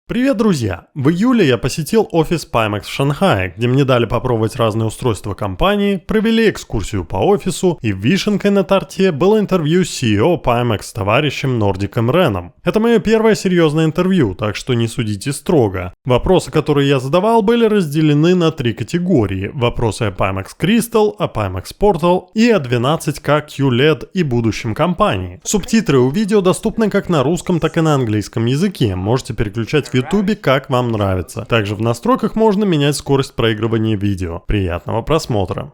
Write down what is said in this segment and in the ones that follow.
Привет, друзья! В июле я посетил офис Pimax в Шанхае, где мне дали попробовать разные устройства компании, провели экскурсию по офису, и вишенкой на торте было интервью с CEO Pimax с товарищем Нордиком Реном. Это мое первое серьезное интервью, так что не судите строго. Вопросы, которые я задавал, были разделены на три категории. Вопросы о Pimax Crystal, о Pimax Portal и о 12K QLED и будущем компании. Субтитры у видео доступны как на русском, так и на английском языке. Можете переключать в YouTube как вам нравится. Также в настройках можно менять скорость проигрывания видео. Приятного просмотра.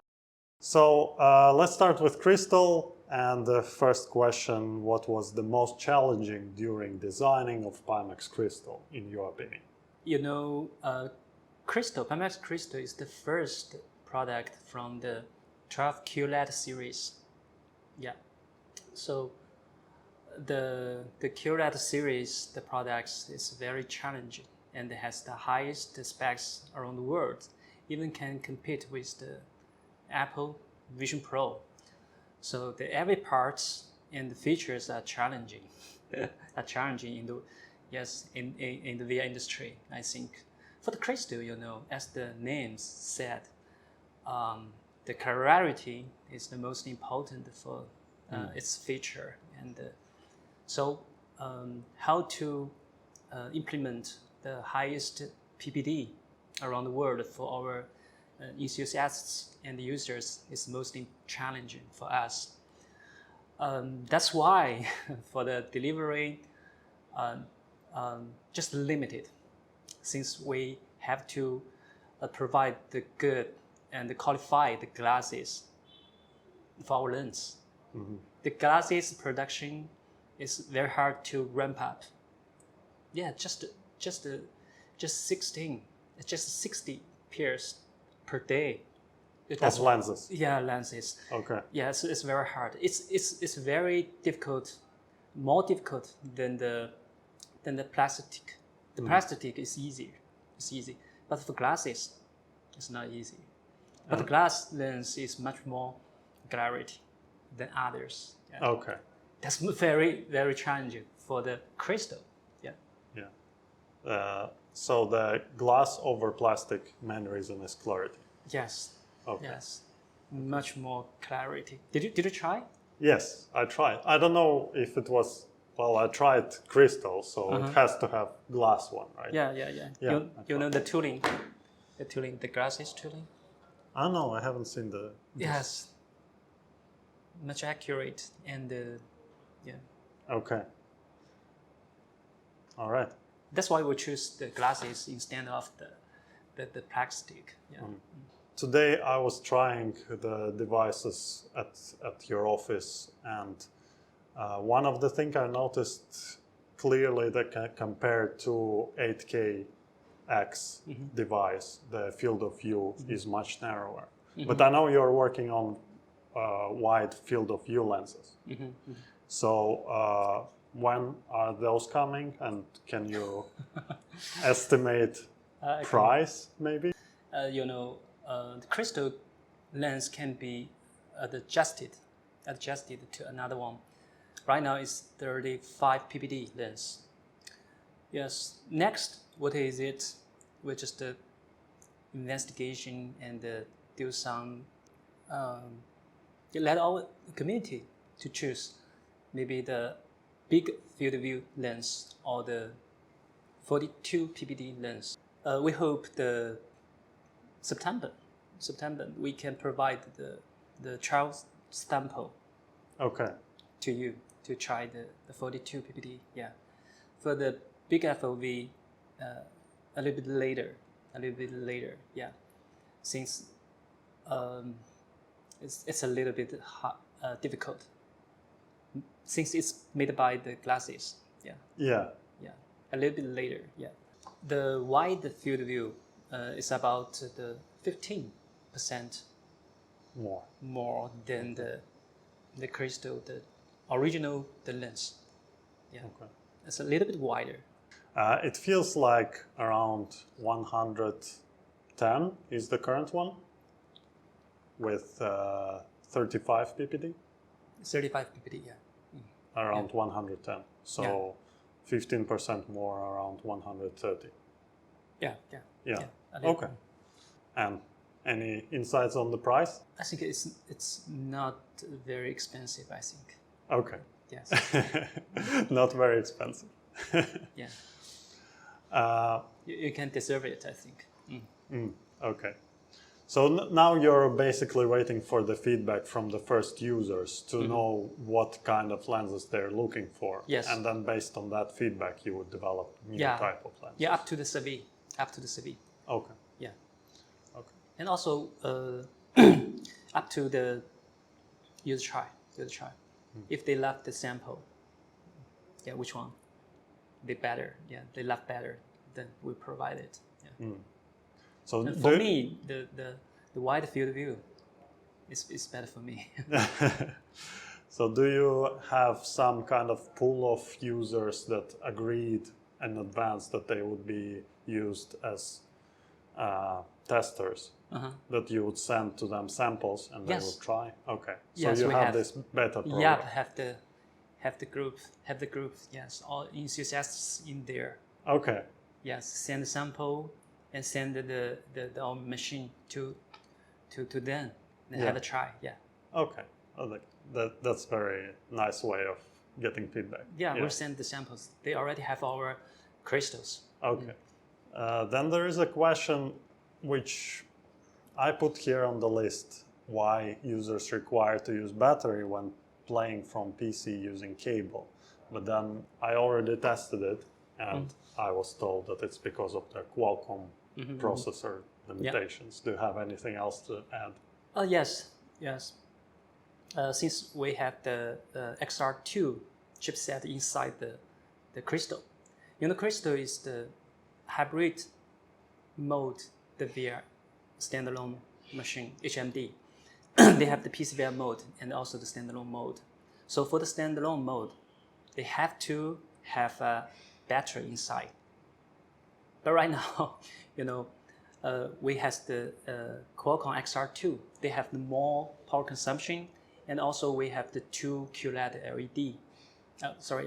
So let's start with Crystal. And the first question: what was the most challenging during designing of Pimax Crystal, in your opinion? You know, Pimax Crystal is the first product from the 12K QLED series. Yeah. So the QLED series, the products is very challenging and has the highest specs around the world. Even can compete with the Apple Vision Pro. So every parts and the features are challenging. Are challenging in the VR industry, I think. For the Crystal, you know, as the name said, the clarity is the most important for its feature. And so how to implement the highest PPD around the world for our enthusiasts and users is most challenging for us. That's why for the delivery, just limited, since we have to provide the good and qualify the glasses for our lens. Mm-hmm. The glasses production is very hard to ramp up. Yeah, just 60 pairs per day. Of lenses. Yeah, lenses. Okay. Yeah, so it's very hard. It's very difficult, more difficult than the plastic. The plastic is easier. It's easy, but for glasses, it's not easy. But the glass lens is much more clarity than others. Yeah. Okay. That's very, very challenging for the Crystal. Yeah. Yeah. So the glass over plastic main reason is clarity. Yes. Okay. Yes. Much more clarity. Did you try? Yes, I tried. I don't know if it was. Well, I tried Crystal, so it has to have glass one, right? Yeah. You know the tooling, the glasses tooling. I know. I haven't seen the. Yes. Much accurate and yeah. Okay. All right. That's why we choose the glasses instead of the plastic. Yeah. Today I was trying the devices at your office, and one of the things I noticed clearly that compared to 8K X device, the field of view is much narrower. But I know you're working on wide field of view lenses. So when are those coming, and can you estimate price maybe? You know, the Crystal lens can be adjusted to another one. Right now it's 35 ppd lens. Yes. Next, what is it? We just investigation and do some. Let our community to choose maybe the big field of view lens or the 42 ppd lens. We hope the September we can provide the trial sample. Okay. To you to try the 42 ppd. Yeah. For the big FOV, a little bit later. Yeah. Since it's a little bit difficult. Since it's made by the glasses. Yeah. Yeah. Yeah. A little bit later. Yeah. The wide field of view is about the 15% more than the Crystal, the original lens. Yeah. Okay. It's a little bit wider. It feels like around 110 is the current one with 35 ppd. 35 ppd, yeah. Around 110. So 15% more, around 130. Yeah. Yeah. A little Okay. more. And any insights on the price? I think it's not very expensive, I think. Okay. Yes. Not very expensive. Yeah. Uh, You can deserve it, I think. okay. So now you're basically waiting for the feedback from the first users to know what kind of lenses they're looking for. Yes. And then based on that feedback, you would develop new type of lenses. Yeah, up to the survey. Okay. Yeah. Okay. And also up to the user try. If they love the sample, which one they better? Yeah, they love better, then we provide it. Yeah. So And for me, the wide field of view is better for me. So do you have some kind of pool of users that agreed in advance that they would be used as testers? That you would send to them samples and they would try? Okay. So Yes, you we have have this beta program. Yeah, have the group. Yes, all enthusiasts in there. Okay. Yes, send the sample and send the our machine to them and have a try. Yeah. Okay. That's very nice way of getting feedback. Yeah, we'll send the samples. They already have our crystals. Okay. Then there is a question which I put here on the list: why users require to use battery when playing from PC using cable. But then I already tested it, and I was told that it's because of the Qualcomm processor limitations. Do you have anything else to add? Yes. Since we have the XR2 chipset inside the crystal, crystal is the hybrid mode, the VR standalone machine, HMD. They have the PCVR mode and also the standalone mode. So for the standalone mode, they have to have a battery inside. But right now, we have the Qualcomm XR2. They have the more power consumption, and also we have the 2 QLED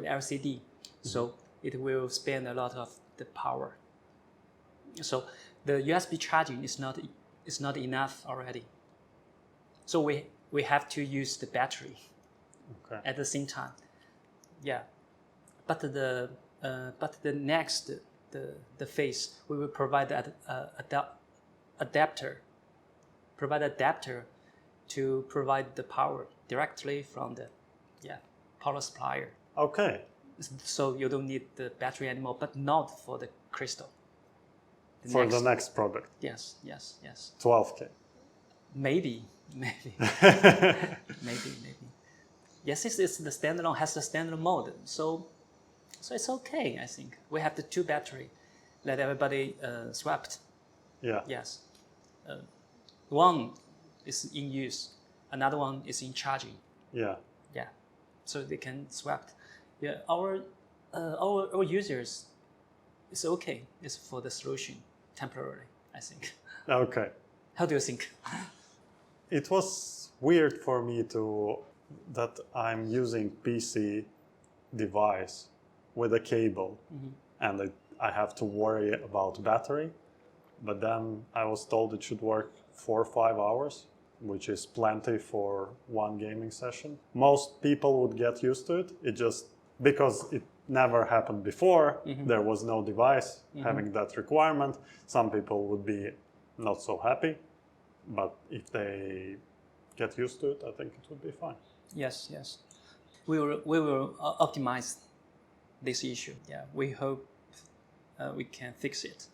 LCD. So it will spend a lot of the power. So the USB charging is not enough already. So we have to use the battery at the same time. Yeah, but the next the phase we will provide that adapter to provide the power directly from the power supplier. Okay. So you don't need the battery anymore, but not for the crystal. The next product. Yes. 12K. Maybe. maybe. Yes, it's the standalone, has the standalone mode. So it's okay, I think. We have the 2 battery that everybody swapped. Yeah. Yes. One is in use, another one is in charging. Yeah. Yeah. So they can swap. Yeah. Our users, it's okay. It's for the solution temporarily, I think. Okay. How do you think? It was weird for me that I'm using PC device with a cable, and I have to worry about battery. But then I was told it should work 4 or 5 hours, which is plenty for one gaming session. Most people would get used to it. It just, because it never happened before, there was no device having that requirement. Some people would be not so happy, but if they get used to it, I think it would be fine. Yes. We will optimize this issue. Yeah, we hope we can fix it.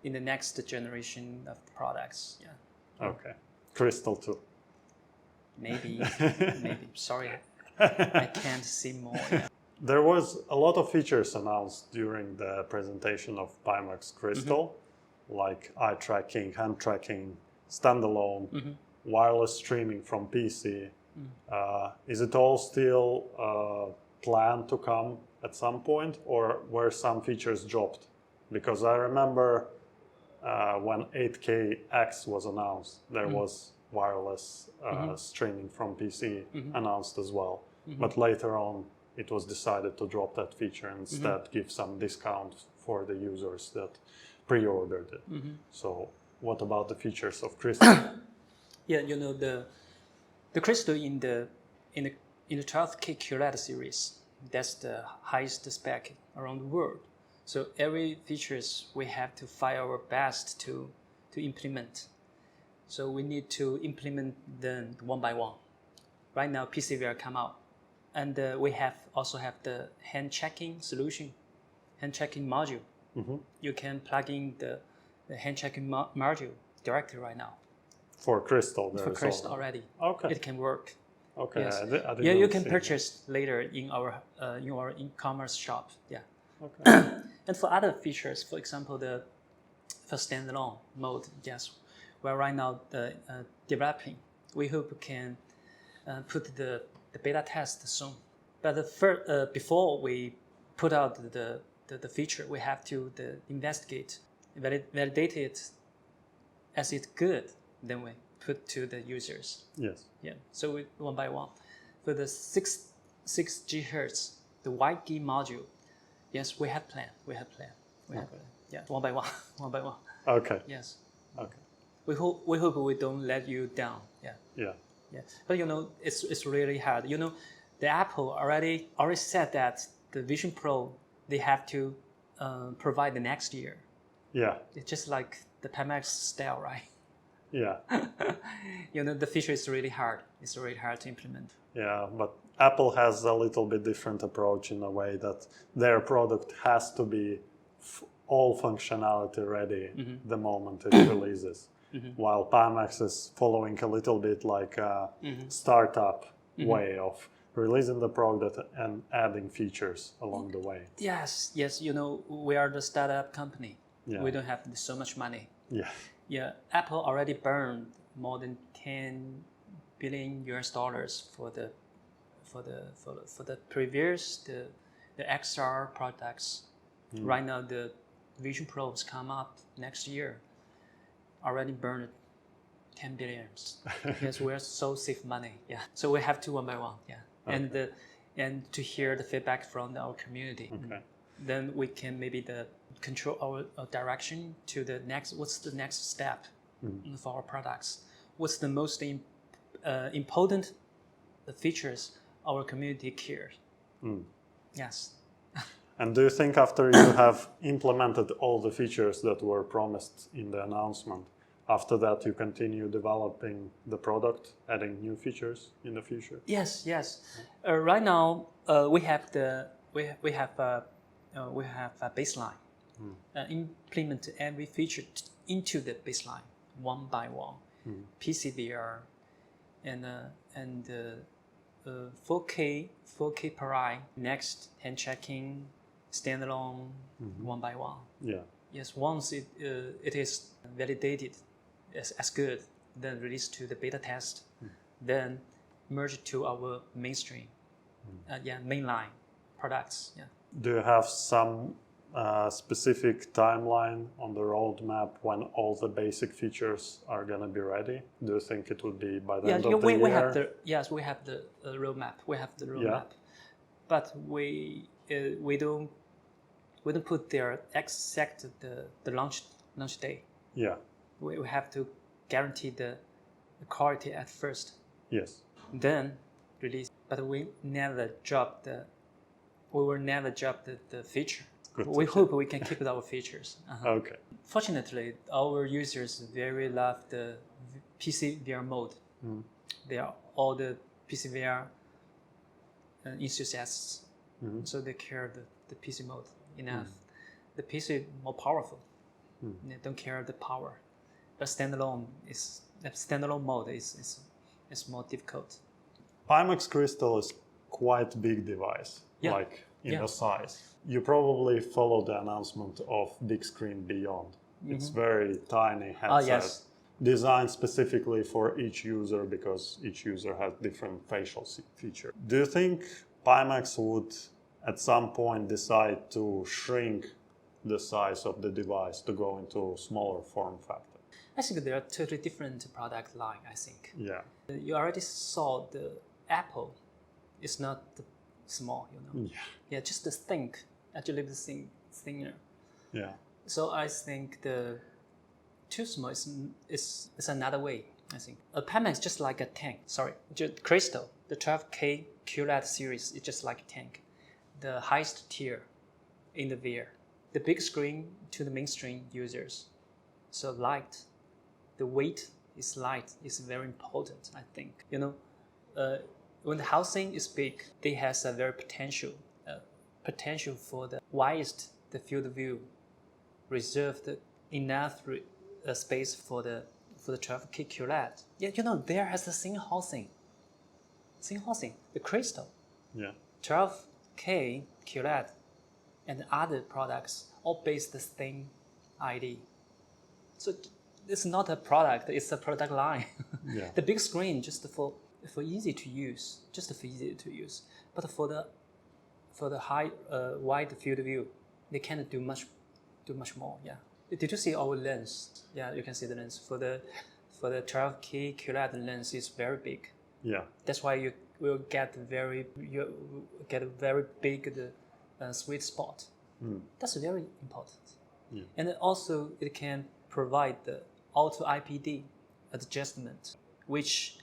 In the next generation of products. Yeah. Okay. Crystal 2. Maybe. Sorry, I can't see more. Yeah. There was a lot of features announced during the presentation of Pimax Crystal, like eye tracking, hand tracking, standalone, wireless streaming from PC. Is it all still planned to come at some point, or were some features dropped? Because I remember when 8K was announced, there was wireless streaming from PC announced as well. But later on, it was decided to drop that feature and instead give some discount for the users that pre-ordered it. So what about the features of Crystal? Yeah, the Crystal in the 12K QLED series, that's the highest spec around the world. So every features we have to find our best to implement. So we need to implement them one by one. Right now, PCVR come out, and we also have the hand checking solution, hand checking module. You can plug in the hand checking module directly right now. For Crystal, For Crystal already. Okay. It can work. Okay. Yes. I Yeah, you can see. purchase later in our e-commerce shop. Yeah. Okay. And for other features, for example, for standalone mode, yes, we're right now developing. We hope we can put the beta test soon. But before we put out the feature, we have to investigate, validate it as it's good. Then we put to the users. Yes. Yeah. So one by one. For the 6 GHz, the white key module, yes, we have plan. We have plan. Yeah, one by one, one by one. Okay. Yes. Okay. We hope we don't let you down. Yeah. Yeah. Yeah. But it's really hard. The Apple already said that the Vision Pro they have to provide the next year. Yeah. It's just like the Pimax style, right? Yeah. The feature is really hard. It's really hard to implement. Yeah, but Apple has a little bit different approach in a way that their product has to be all functionality ready the moment it releases. While Pimax is following a little bit like a startup way of releasing the product and adding features along the way. Yes. We are the startup company. Yeah. We don't have so much money. Yeah. Yeah, Apple already burned more than $10 billion for the previous the XR products. Right now the Vision Pros come up next year. Already burned 10 billion. Yes, we're so save money. Yeah, so we have to one by one. Yeah, okay. And to hear the feedback from our community. Okay. Then we can maybe control our direction to the next. What's the next step for our products? What's the most important features our community cares? Yes. And do you think after you have implemented all the features that were promised in the announcement, after that you continue developing the product, adding new features in the future? Yes. Right now we have a baseline. Implement every feature into the baseline one by one. PCVR and 4K per eye. Next, hand checking, standalone, one by one. Yeah. Yes. Once it is validated as good, then release to the beta test, then merge to our mainstream, mainline products. Yeah. Do you have some specific timeline on the roadmap when all the basic features are going to be ready? Do you think it will be by the end of the year? We have the roadmap. We have the roadmap, but we don't put their exact the launch day. Yeah. We have to guarantee the quality at first. Yes. Then release, but we will never drop the feature. We hope we can keep our features. Okay. Fortunately, our users very love the PC VR mode. They are all the PC VR enthusiasts, so they care the PC mode enough. The PC more powerful. They don't care the power. But standalone mode is more difficult. Pimax Crystal is quite big device, like in the size. You probably followed the announcement of Bigscreen Beyond. It's very tiny headset, designed specifically for each user because each user has different facial features. Do you think Pimax would at some point decide to shrink the size of the device to go into smaller form factor? I think there are totally different product line, I think. Yeah. You already saw the Apple is not small, Yeah, just to think, actually the thinner. Yeah. So I think the too small is another way, I think. A Pimax just like a tank. Crystal, the 12K QLED series is just like a tank. The highest tier in the VR. The big screen to the mainstream users. So light, the weight is light is very important, I think. When the housing is big, it has a very potential for the widest the field of view, reserved enough space for the 12K QLED. Yeah, there has the same housing, the crystal. Yeah. 12K QLED and other products all based the same idea. So it's not a product; it's a product line. Yeah. The big screen just for easy to use, But for the high wide field of view, they can't do much more. Yeah. Did you see our lens? Yeah, you can see the lens for the 12K QLED lens is very big. Yeah. That's why you will get a very big sweet spot. That's very important. Yeah. And also it can provide the auto IPD adjustment, which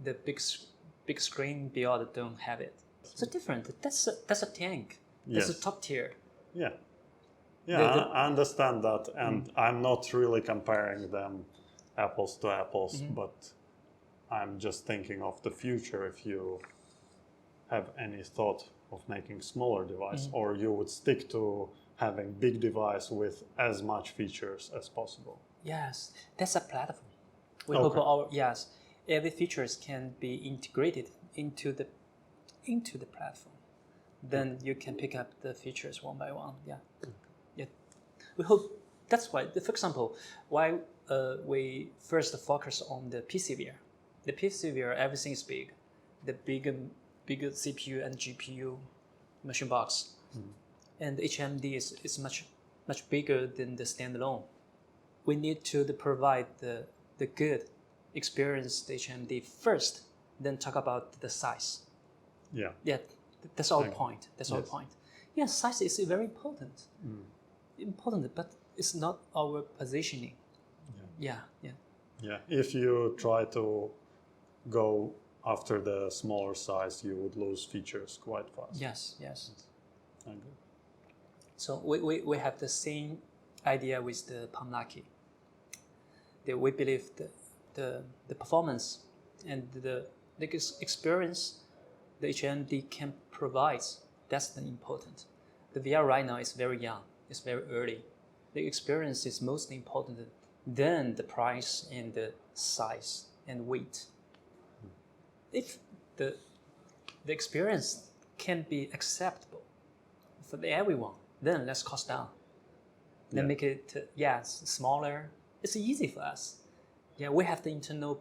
the big screen build don't have it. So different. That's a tank. Yes. That's a top tier. Yeah. Yeah, I understand that, and I'm not really comparing them apples to apples, but I'm just thinking of the future. If you have any thought of making smaller device, or you would stick to having big device with as much features as possible. Yes, that's a platform. We Okay. hope every features can be integrated into the platform. Then you can pick up the features one by one. Yeah. We hope that's why. For example, why we first focus on the PC VR. The PC VR, everything is big. The bigger CPU and GPU machine box, and HMD is much bigger than the standalone. We need to provide the good experience the HMD first, then talk about the size. Yeah. Yeah, that's our point. That's our point. Yeah, size is very important. Important, but it's not our positioning. Yeah. If you try to go after the smaller size, you would lose features quite fast. Yes. I agree. So we have the same idea with the Palmlaki. We believe the performance and the experience the HMD can provide, that's the important. The VR right now is very young. It's very early. The experience is most important than the price and the size and weight. If the experience can be acceptable for everyone, then let's cost down. Then make it smaller. It's easy for us. Yeah, we have the internal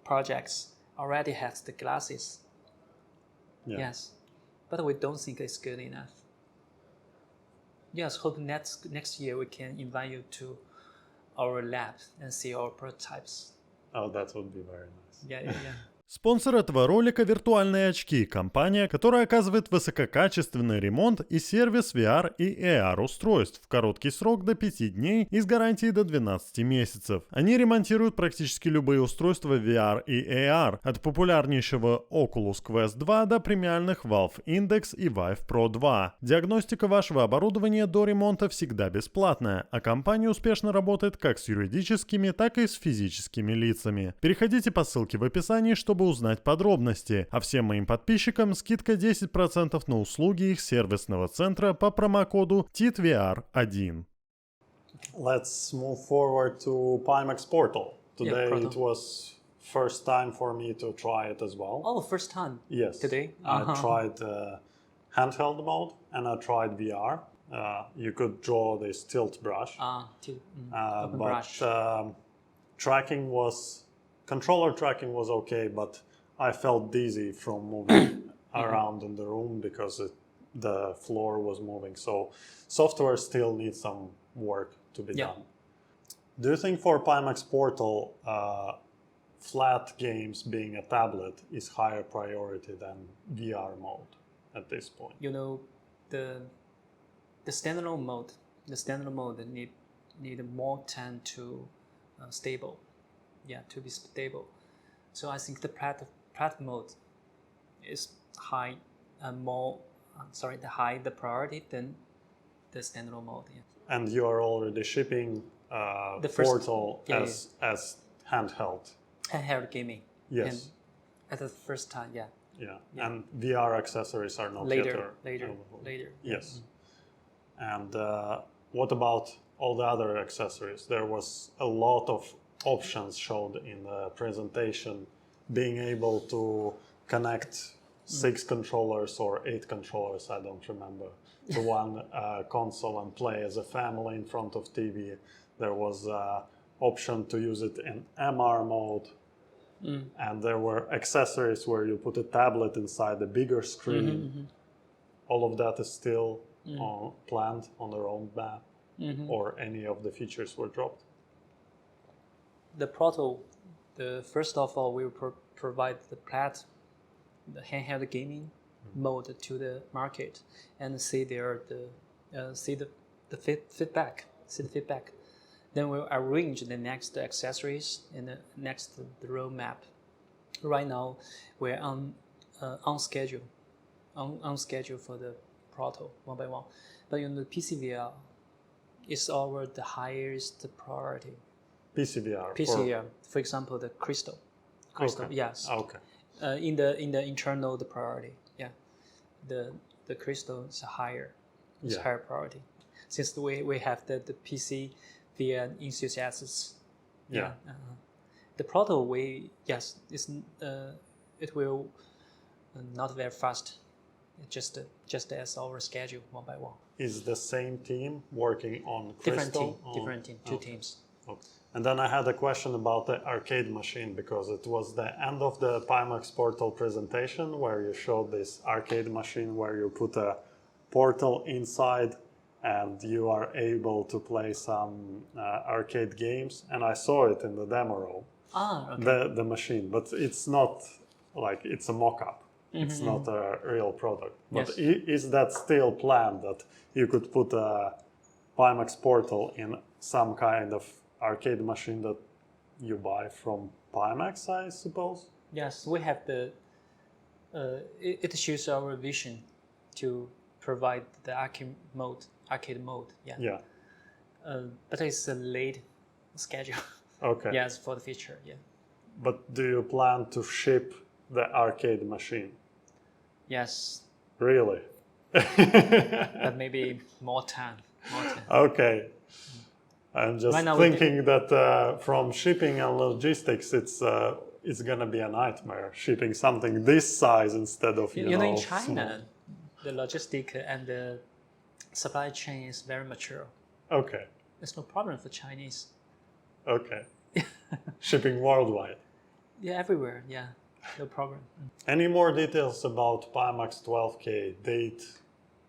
projects already has the glasses. Yeah. Yes, but we don't think it's good enough. Yes, hope next year we can invite you to our lab and see our prototypes. Oh, that would be very nice. Yeah. Спонсор этого ролика – виртуальные очки, компания, которая оказывает высококачественный ремонт и сервис VR и AR устройств в короткий срок до 5 дней и с гарантией до 12 месяцев. Они ремонтируют практически любые устройства VR и AR, от популярнейшего Oculus Quest 2 до премиальных Valve Index и Vive Pro 2. Диагностика вашего оборудования до ремонта всегда бесплатная, а компания успешно работает как с юридическими, так и с физическими лицами. Переходите по ссылке в описании, чтобы узнать подробности, а всем моим подписчикам скидка 10% на услуги их сервисного центра по промокоду TITVR1. Let's move forward to Pimax Portal. Today Portal. it was first time for me to try it as well. Oh, first time. Yes. Today. I tried handheld mode and I tried VR. You could draw this tilt brush. Open brush. Controller tracking was okay, but I felt dizzy from moving around in the room because the floor was moving. So software still needs some work to be done. Do you think for Pimax Portal flat games being a tablet is higher priority than VR mode at this point? You know, the standalone mode need more time to stable, to be stable. So I think the plat mode is high, the priority than the standalone mode. Yeah. And you are already shipping The first- Portal as handheld. Handheld gaming. Yes. And at the first time, Yeah. Yeah. And VR accessories are not yet later. available. Yes. And what about all the other accessories? There was a lot of options showed in the presentation, being able to connect 6 controllers or 8 controllers, I don't remember, to one console and play as a family in front of TV. There was option to use it in MR mode. And there were accessories where you put a tablet inside a bigger screen. All of that is still planned on the roadmap, or any of the features were dropped. The Portal, first of all, we will provide the handheld gaming mode to the market and see the feedback. Then we'll arrange the next accessories and the next the roadmap. Right now, we're on schedule for the Portal one by one. But the PCVR is the highest priority. PCVR. For example, the Crystal. Okay. Yes. Okay. In the internal, the priority. Yeah. The Crystal is higher. It's higher priority. Since we have the PC via enthusiasts. Yeah. The Portal it will not very fast. Just as our schedule one by one. Is the same team working on Crystal? Different team, two teams. Okay. And then I had a question about the arcade machine, because it was the end of the Pimax Portal presentation where you showed this arcade machine where you put a portal inside and you are able to play some arcade games. And I saw it in the demo room, Okay. the machine, but it's not like it's a mock-up. It's not a real product. But Yes. is that still planned, that you could put a Pimax Portal in some kind of arcade machine that you buy from Pimax, I suppose? Yes, we have it shows our vision to provide the arcade mode. Yeah. Yeah. But it's a late schedule. Okay. Yes, for the future. Yeah. But do you plan to ship the arcade machine? Yes, Really? but maybe more time. Okay. I'm just Right now we thinking that from shipping and logistics, it's gonna be a nightmare shipping something this size instead of In small. China, the logistic and the supply chain is very mature. Okay. There's no problem for Chinese. Okay. Shipping worldwide. Yeah, everywhere. Yeah, no problem. Any more details about Pimax 12K date,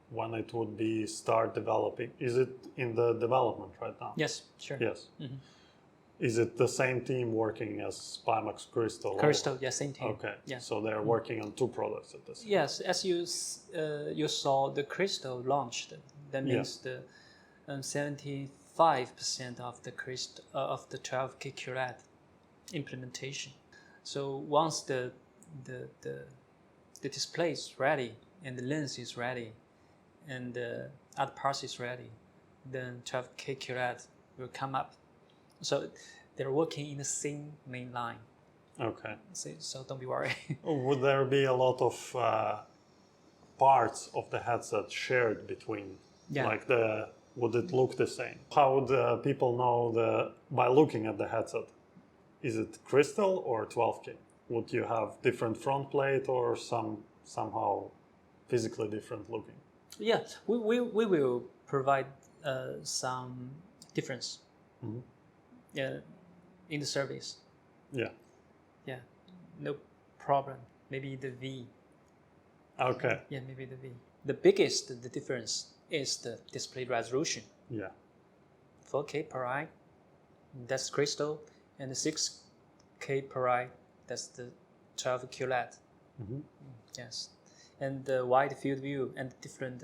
when it would be start developing? Is it in the development right now? Yes, sure. Yes. Is it the same team working as Pimax Crystal? Crystal, yeah, same team. Okay. Yeah. So they're working on 2 products at this. Yes, as you saw, the Crystal launched. That means the 75% of the Crystal of the 12K QLED implementation. So once the display is ready and the lens is ready and the other parts is ready, then 12K QLED will come up. So they're working in the same main line. Okay. So don't be worried. Would there be a lot of parts of the headset shared between? Yeah. Like would it look the same? How would people know by looking at the headset? Is it Crystal or 12K? Would you have different front plate or somehow physically different looking? Yeah, we will provide some difference. Yeah, in the service. Yeah. Yeah, no problem. Maybe the V. Okay. Yeah, maybe the V. The biggest difference is the display resolution. Yeah. 4K per eye. That's Crystal, and the 6 12K per eye. That's the 12 QLED. Mhm. Yes, and the wide field view and different,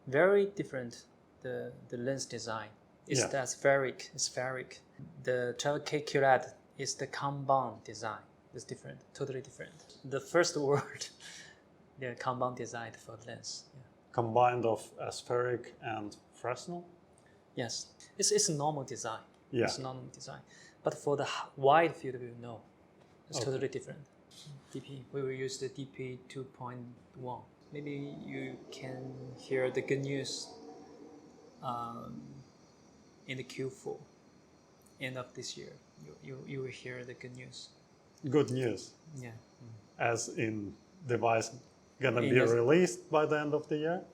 very different. The lens design is Yeah. the spheric. The 12K QLED is the compound design. It's different, totally different. The first word, the compound design for the lens. Yeah. Combined of aspheric and Fresnel. Yes, it's a normal design. Yeah. It's a normal design, but for the wide field of view, no, it's Okay. totally different. DP, we will use the DP 2.1. Maybe you can hear the good news in the Q4, end of this year. You will hear the good news. Good news. Yeah. As in device gonna In be the- released by the end of the year.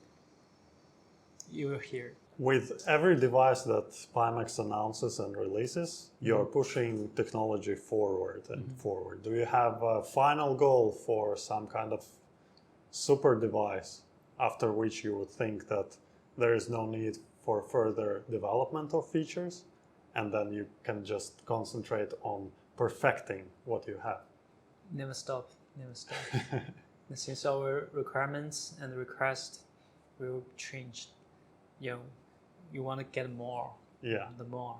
You will hear. With every device that Pimax announces and releases, you're pushing technology forward and forward. Do you have a final goal for some kind of super device after which you would think that there is no need for further development of features, and then you can just concentrate on perfecting what you have? Never stop. Never stop. Since our requirements and request will change, you want to get more. Yeah. The more.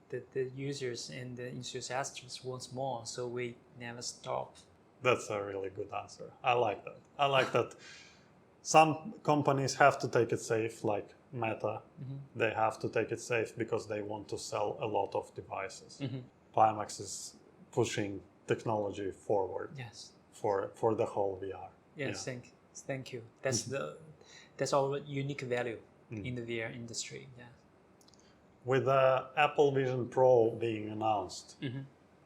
The users and the enthusiasts want more, so we never stop. That's a really good answer. I like that. I like that some companies have to take it safe, like Meta. They have to take it safe because they want to sell a lot of devices. Pimax is pushing technology forward Yes. for the whole VR. Yes. Thank you. That's our unique value in the VR industry. Yeah. With the Apple Vision Pro being announced,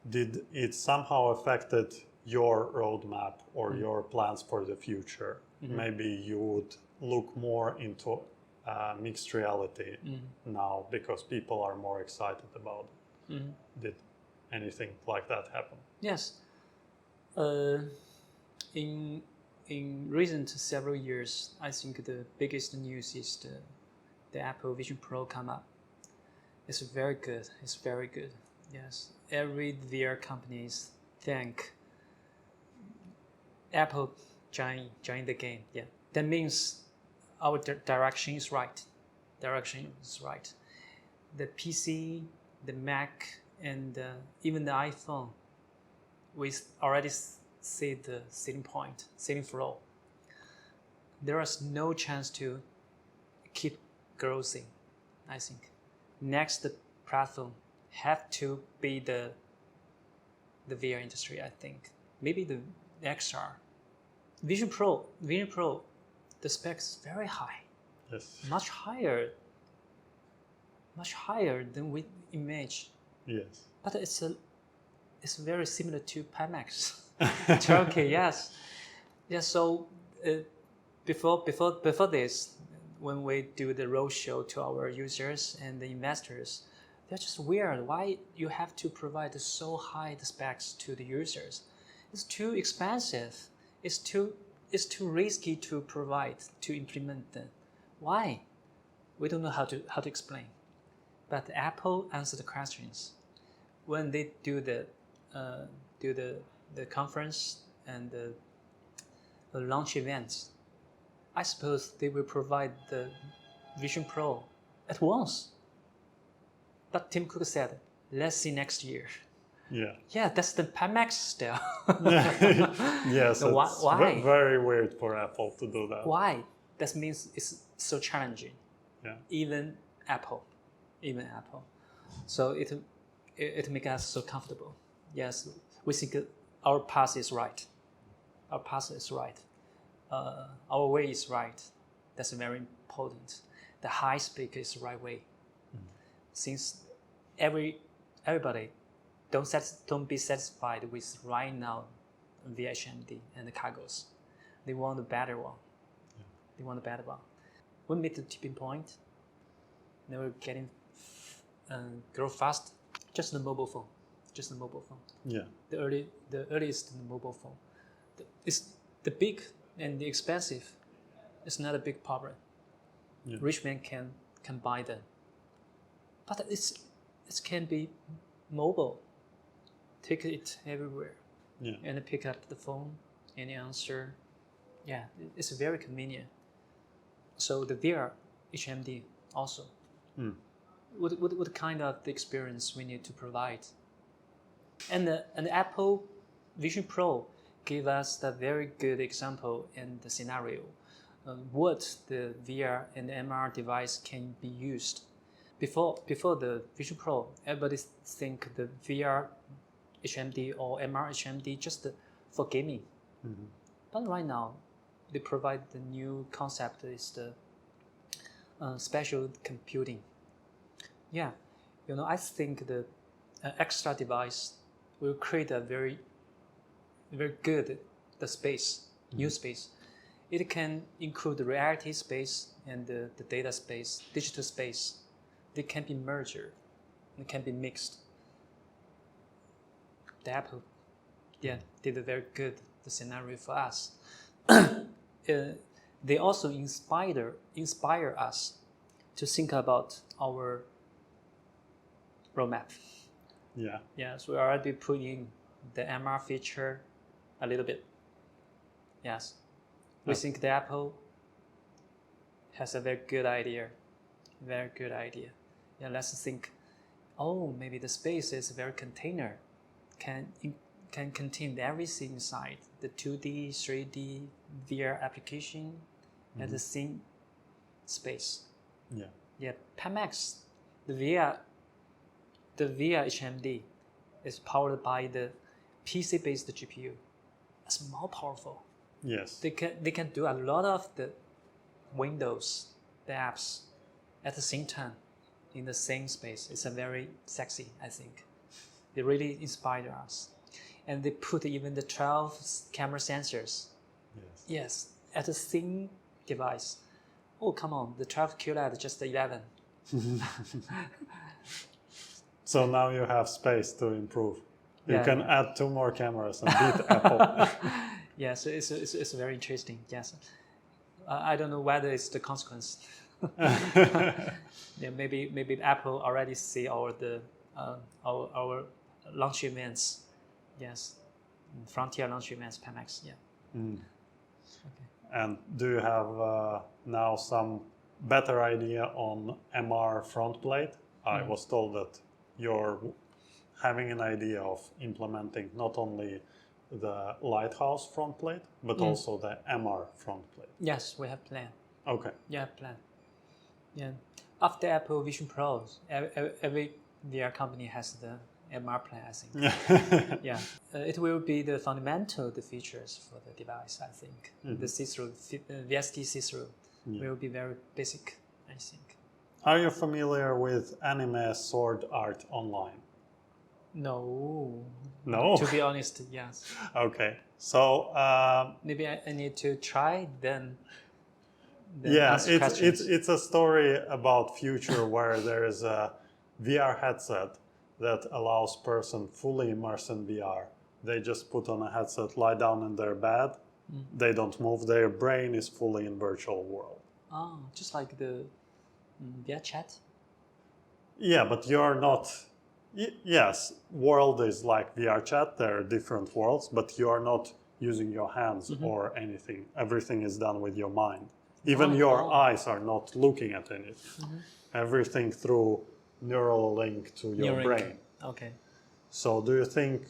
did it somehow affected your roadmap or your plans for the future? Maybe you would look more into mixed reality now because people are more excited about it. Did anything like that happen? Yes. In recent several years, I think the biggest news is the Apple Vision Pro come up. It's very good. It's very good. Yes. Every VR companies thank Apple join the game. Yeah. That means our direction is right. Direction is right. The PC, the Mac, and even the iPhone, we already see the ceiling floor. There is no chance to keep growing, I think. Next platform have to be the VR industry, I think. Maybe the XR. Vision Pro, the specs is very high. Yes. Much higher than we imagine. Yes. But it's very similar to Pimax. 12K, yes. Yeah, so before this, when we do the roadshow to our users and the investors, they're just weird. Why you have to provide so high the specs to the users? It's too expensive. It's too risky to provide, to implement them. Why? We don't know how to explain. But Apple answered the questions when they do the conference and the launch events. I suppose they will provide the Vision Pro at once. But Tim Cook said, "Let's see next year." Yeah. Yeah, that's the Pimax style. Yes. So it's why? Very weird for Apple to do that. Why? That means it's so challenging. Yeah. Even Apple. So it makes us so comfortable. Yes, we think our path is right. Our way is right. That's very important. The high speaker is the right way. Since everybody don't be satisfied with right now VHMD and the cargos. They want a better one. We meet the tipping point. They were getting grow fast. Just the mobile phone. Yeah. The earliest mobile phone. It's the big and the expensive. It's not a big problem. Yeah. Rich man can buy them. But it can be mobile. take it everywhere, Yeah. and pick up the phone and answer. Yeah, it's very convenient. So the VR HMD also. What kind of the experience we need to provide? And the Apple Vision Pro gave us a very good example in the scenario. What the VR and MR device can be used. Before the Vision Pro, everybody think the VR HMD or MR HMD just for gaming. But right now, they provide the new concept is the spatial computing. Yeah, I think the extra device will create a very, very good the space, new space. It can include the reality space and the data space, digital space. They can be merged. It can be mixed. The Apple, did a very good the scenario for us. They also inspire us to think about our roadmap. Yeah. Yes, we already put in the MR feature a little bit. Yes, we think the Apple has a very good idea. Very good idea. Yeah, let's think. Oh, maybe the space is a very container. Can contain everything inside the 2D, 3D VR application at the same space. Yeah. Yeah, Pimax, the VR HMD is powered by the PC-based GPU. It's more powerful. Yes. They can do a lot of the Windows, the apps, at the same time in the same space. It's a very sexy, I think. They really inspire us. And they put even the 12 camera sensors. Yes. Yes, at the same device. Oh, come on, the 12 QLED just 11. So now you have space to improve. You Yeah, can add 2 more cameras and beat Apple. Yes, it's very interesting. Yes, I don't know whether it's the consequence. Yeah, maybe Apple already see our launch events. Yes, frontier launch events, Pimax. Yeah. Okay. And do you have now some better idea on MR front plate? I was told that you're having an idea of implementing not only the Lighthouse front plate, but also the MR front plate. Yes, we have plan. Okay. Yeah, plan. Yeah. After Apple Vision Pro, every VR company has the MR plan, I think. Yeah. It will be the fundamental the features for the device, I think. The see-through, VST see-through will be very basic, I think. Are you familiar with anime sword art online? No. No? To be honest, yes. Okay. So Maybe I need to try then yeah, answer questions. it's a story about future where there is a VR headset that allows person fully immersed in VR. They just put on a headset, lie down in their bed. They don't move. Their brain is fully in virtual world. Oh, just like the VR chat? Yeah, but you're not... Yes, world is like VR chat. There are different worlds, but you're not using your hands or anything. Everything is done with your mind. Even your eyes are not looking at anything. Everything through neural link to your brain. Okay. So do you think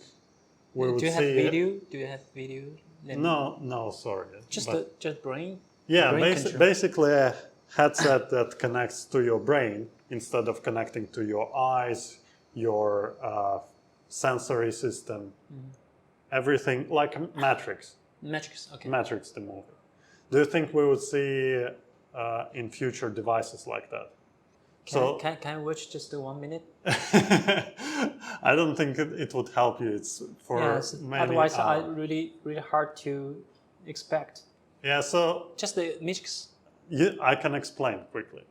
we would Do you have see... video? Do you have video? No, sorry. Just But- just brain? Yeah, brain control. basically a headset that connects to your brain instead of connecting to your eyes, your sensory system, everything like Matrix. Matrix, okay. Matrix, the movie. Do you think we would see in future devices like that? Can I watch just 1 minute? I don't think it would help you. It's for many otherwise hours. really hard to expect. Yeah, so Just the Matrix. I can explain quickly.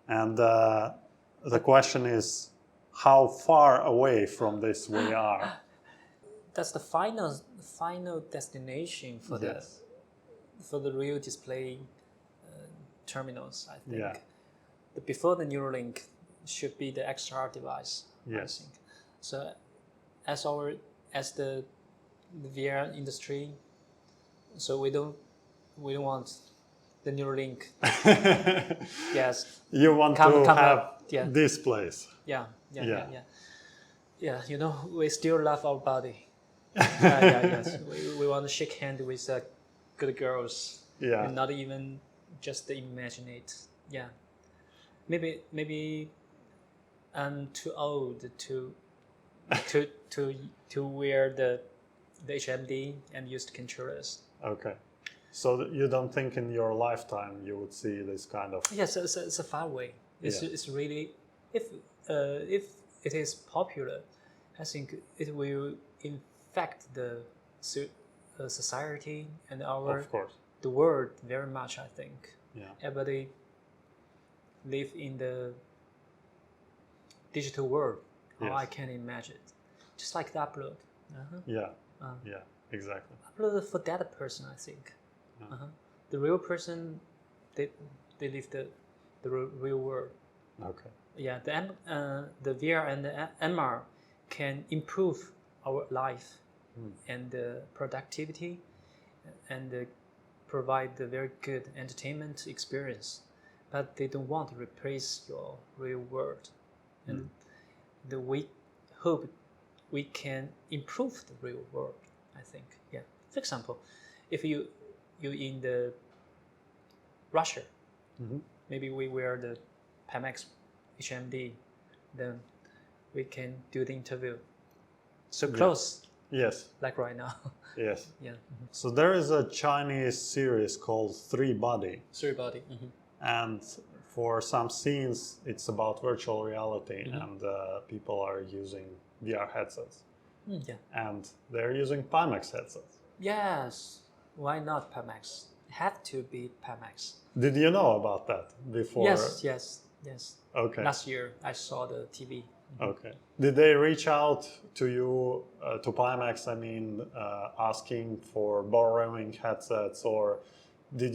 And the question is, how far away from this we are? That's the final destination for the real display terminals, I think. Yeah. Before the Neuralink should be the XR device, Yes. I think. So as the VR industry, so we don't want the Neuralink. Yes. You want Come to have up, yeah. displays. Yeah. Yeah. Yeah, you know, we still love our body. Yes. We want to shake hand with good girls. Yeah. And not even just imagine it. Yeah. Maybe I'm too old to wear the HMD and use the controllers. Okay. So you don't think in your lifetime you would see this kind of... Yes, it's a far way. It's really, if it is popular, I think it will infect the society and Of course. the world very much. I think. Yeah. Everybody live in the digital world. How Yes. I can imagine it. Just like the upload. Yeah. Yeah. Exactly. Upload for that person, I think. The real person, they live the real world. Okay. Yeah, the VR and the MR can improve our life and the productivity and provide the very good entertainment experience, but they don't want to replace your real world. And we hope we can improve the real world, I think. Yeah. For example, if you in the Russia, maybe we wear the Pimax HMD, then we can do the interview. So close, Yes. like right now. Yes. Yeah. So there is a Chinese series called Three Body, Sorry, body. and for some scenes it's about virtual reality, and people are using VR headsets, Yeah. and they're using Pimax headsets. Yes. Why not Pimax? Have to be Pimax. Did you know about that before? Yes. Okay. Last year I saw the TV. Okay. Did they reach out to you, to Pimax, I mean, asking for borrowing headsets, or did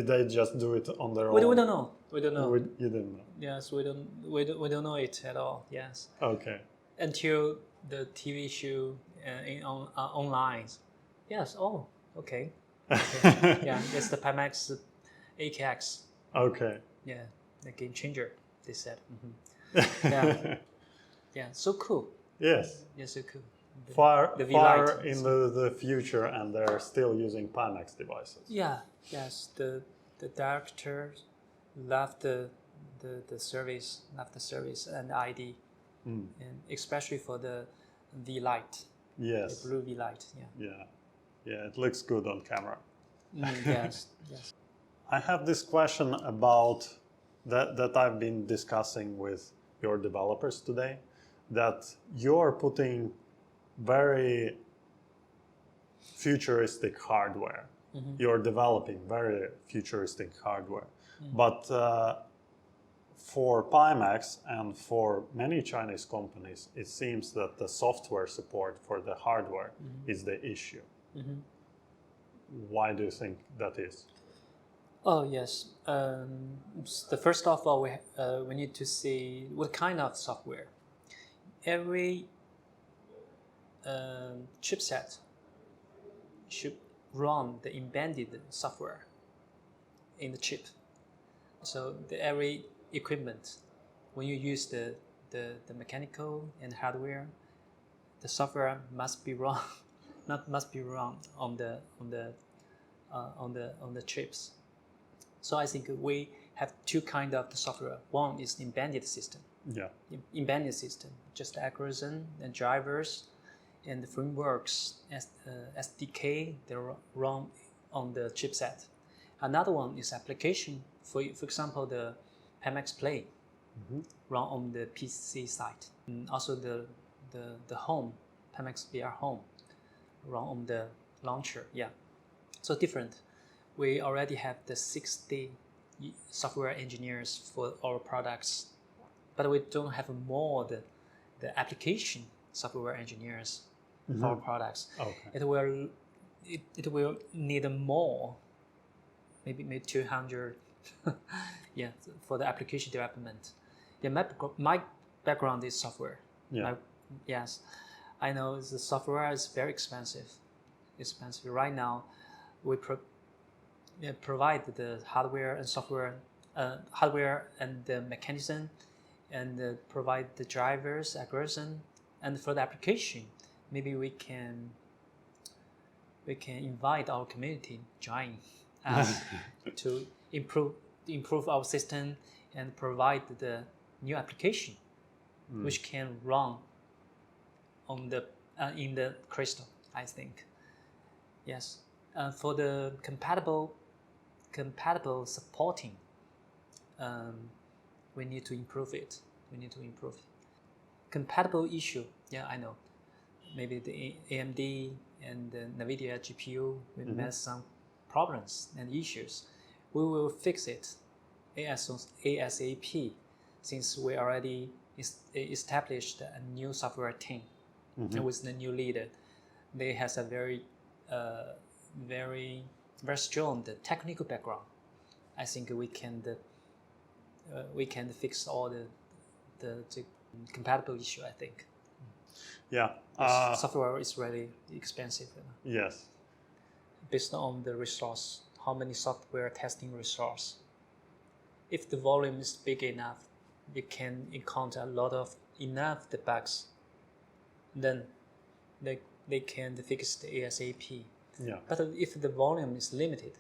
they just do it on their own? We don't know. You didn't know? Yes, we don't know it at all. Yes. Okay. Until the TV show online. Yes. Oh, okay. Yeah, it's the Pimax AKX. Okay. Yeah, the game changer. They said. Yeah. Yeah. So cool. Yes. Yeah, so cool. Far the V-Lite. in the future, and they're still using Pimax devices. Yeah. Yes. The directors love the service, and the ID, and especially for the V-Lite. Yes. The blue V-Lite. Yeah. Yeah. Yeah. It looks good on camera. Yes. I have this question about that I've been discussing with your developers today, that you're putting very futuristic hardware. You're developing very futuristic hardware. But for Pimax and for many Chinese companies, it seems that the software support for the hardware is the issue. Why do you think that is? Oh yes. The first of all, we need to see what kind of software. Every chipset should run the embedded software in the chip. So every equipment, when you use the mechanical and hardware, the software must be run, must be run on the chips. So I think we have two kinds of the software. One is embedded system. Yeah. Embedded system, just algorithm and drivers and the frameworks, SDK, they run on the chipset. Another one is application. For example, the Pimax Play run on the PC side. And also the home, Pimax VR Home, run on the launcher. Yeah, so different. We already have the 60 software engineers for our products, but we don't have more the application software engineers for our products. Okay. It will need more maybe 200. Yeah, for the application development. Yeah, my background is software. Yeah. Yes, I know the software is very expensive. Right now, we provide the hardware and software, hardware and the mechanism, and provide the drivers, algorithm, and for the application, maybe we can invite our community join us to improve our system and provide the new application which can run on the in the Crystal, I think. Yes, for the compatible supporting, we need to improve it. Compatible issue, yeah, I know. Maybe the AMD and the NVIDIA GPU will have some problems and issues. We will fix it ASAP, since we already established a new software team with the new leader. They has a very strong technical background. I think we can fix all the compatible issue, I think. Yeah. Software is really expensive. Yes. Based on the resource, how many software testing resource. If the volume is big enough, you can encounter a lot of enough the bugs. Then they can fix the ASAP. Yeah. But if the volume is limited,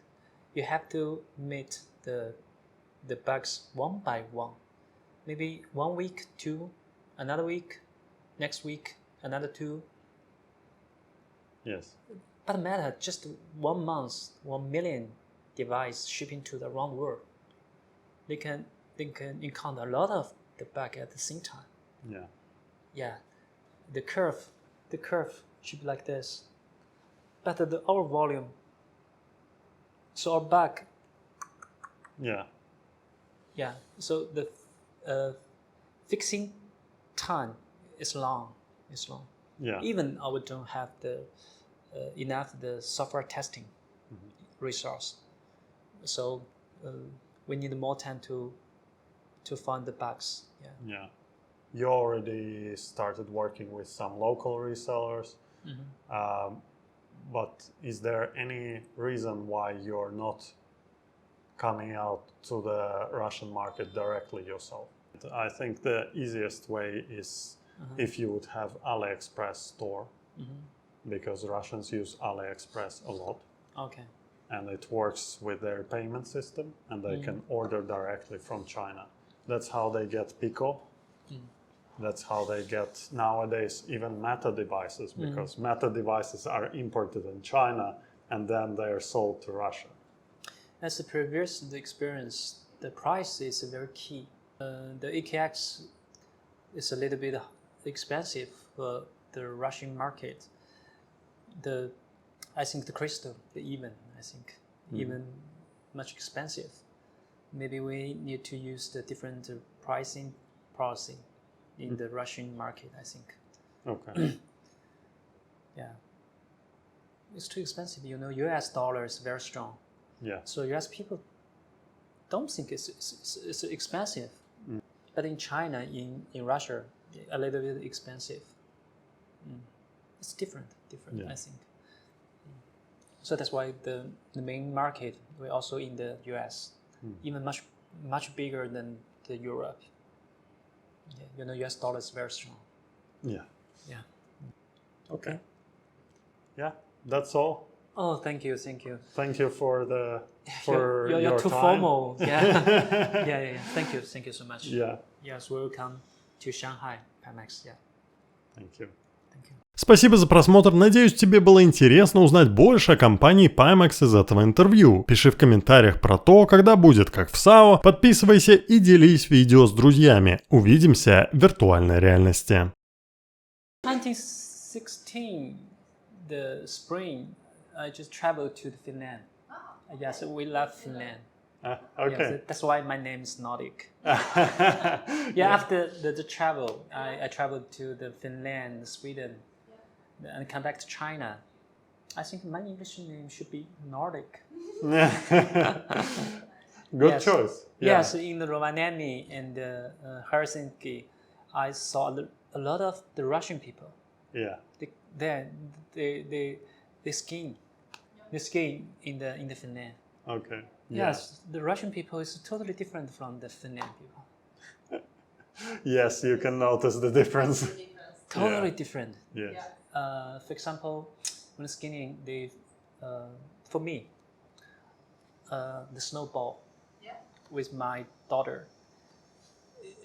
you have to meet the bugs one by one. Maybe 1 week, 2, another week, next week, another 2. Yes. But matter just 1 month, 1 million device shipping to the around world. They can encounter a lot of the bug at the same time. Yeah. Yeah, the curve should be like this. But our volume, so our bug. Yeah. Yeah, so the fixing time is long. Yeah. Even we don't have the enough the software testing resource, so we need more time to find the bugs. Yeah. Yeah. You already started working with some local resellers, but is there any reason why you're not coming out to the Russian market directly yourself? I think the easiest way is if you would have AliExpress store, because Russians use AliExpress a lot. Okay. And it works with their payment system, and they can order directly from China. That's how they get Pico. That's how they get nowadays even Meta devices, because Meta devices are imported in China and then they are sold to Russia. As the previous experience, the price is very key. The AKX is a little bit expensive for the Russian market. I think the Crystal, even much expensive. Maybe we need to use the different pricing policy in the Russian market, I think. Okay. Yeah. It's too expensive. US dollar is very strong. Yeah. So US people don't think it's expensive. But in China, in Russia, a little bit expensive. It's different, I think. So that's why the main market, we're also in the US, even much bigger than the Europe. Yeah, US dollar is very strong. Yeah. Yeah. Okay. Yeah, that's all. Oh, thank you. Thank you for you're your too time. formal. Yeah. yeah. Thank you so much. Yeah. Yes, welcome to Shanghai, Pimax. Yeah. Thank you. Спасибо за просмотр, надеюсь, тебе было интересно узнать больше о компании Pimax из этого интервью. Пиши в комментариях про то, когда будет как в САО, подписывайся и делись видео с друзьями. Увидимся в виртуальной реальности. 2016, the spring, I just traveled to Finland. Yes, we love Finland. Okay. Yes, that's why my name is Nordic. After the travel, I traveled to the Finland, Sweden, and come back to China I think my English name should be Nordic. Good Yes. choice. Yeah. Yes, in the Rovaniemi and Helsinki, I saw a lot of the Russian people. Yeah. They skiing. They ski in the Finland. Okay. Yes, the Russian people is totally different from the Finland people. Yes, you can notice the difference. Totally different. Yes. For example, when skiing, for me, the snowball with my daughter,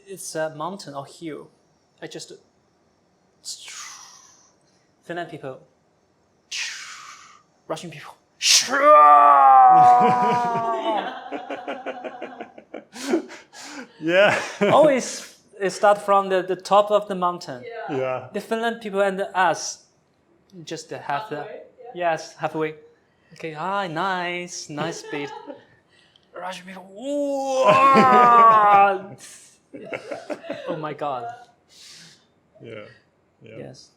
it's a mountain or hill. I just Finland people, Russian people. Yeah. Always it start from the top of the mountain. Yeah. The Finland people and us just have the halfway. Okay, nice speed. Russian people, oh my god. Yeah. Yeah. Yes.